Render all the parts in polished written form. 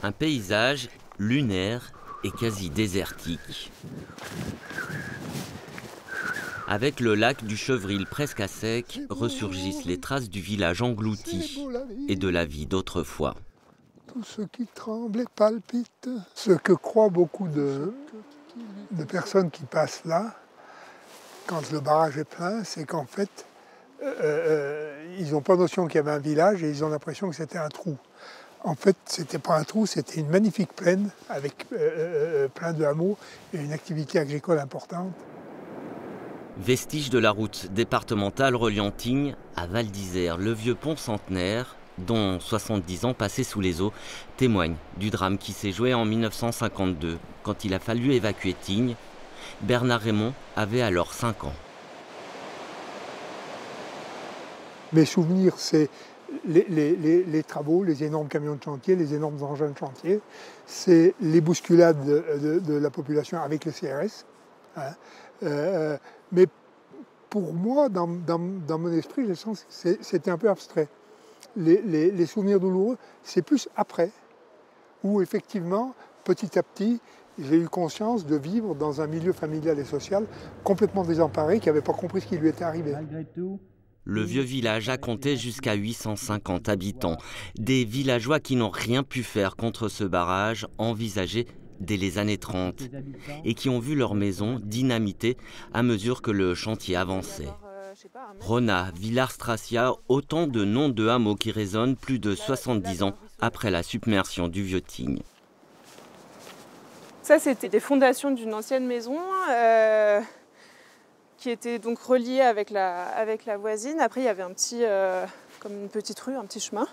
Un paysage lunaire et quasi désertique. Avec le lac du Chevril presque à sec, ressurgissent les traces du village englouti et de la vie d'autrefois. Tout ce qui tremble et palpite. Ce que croient beaucoup de personnes qui passent là, quand le barrage est plein, c'est qu'en fait, ils n'ont pas notion qu'il y avait un village et ils ont l'impression que c'était un trou. En fait, c'était pas un trou, c'était une magnifique plaine avec plein de hameaux et une activité agricole importante. Vestige de la route départementale reliant Tignes à Val d'Isère, le vieux pont centenaire, dont 70 ans passés sous les eaux, témoigne du drame qui s'est joué en 1952, quand il a fallu évacuer Tignes. Bernard Raymond avait alors 5 ans. Mes souvenirs, c'est les travaux, les énormes camions de chantier, les énormes engins de chantier, c'est les bousculades de la population avec le CRS. Hein. Mais pour moi, dans mon esprit, je sens que c'était un peu abstrait. Les souvenirs douloureux, c'est plus après, où effectivement, petit à petit, j'ai eu conscience de vivre dans un milieu familial et social complètement désemparé, qui n'avait pas compris ce qui lui était arrivé. Le vieux village a compté jusqu'à 850 habitants. Des villageois qui n'ont rien pu faire contre ce barrage envisagé dès les années 30 et qui ont vu leur maison dynamitée à mesure que le chantier avançait. Rona, Villars-Stracia, autant de noms de hameaux qui résonnent plus de 70 ans après la submersion du vieux Tignes. Ça, c'était des fondations d'une ancienne maison qui était donc reliée avec la voisine. Après, il y avait comme une petite rue, un petit chemin.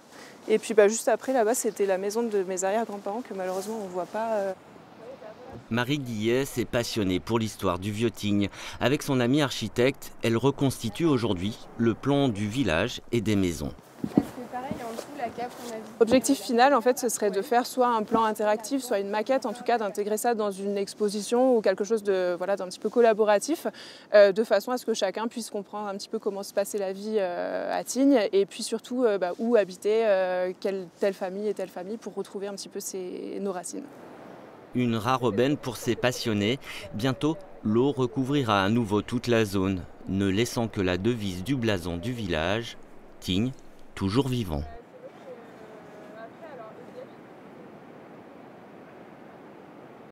Et puis juste après, là-bas, c'était la maison de mes arrière-grands-parents que malheureusement, on ne voit pas. Marie Guillet s'est passionnée pour l'histoire du vieux Tignes. Avec son amie architecte, elle reconstitue aujourd'hui le plan du village et des maisons. L'objectif final, en fait, ce serait de faire soit un plan interactif, soit une maquette, en tout cas d'intégrer ça dans une exposition ou quelque chose d'un petit peu collaboratif, de façon à ce que chacun puisse comprendre un petit peu comment se passait la vie à Tignes et puis surtout où habiter telle famille pour retrouver un petit peu nos racines. Une rare aubaine pour ces passionnés. Bientôt, l'eau recouvrira à nouveau toute la zone, ne laissant que la devise du blason du village, Tignes, toujours vivant.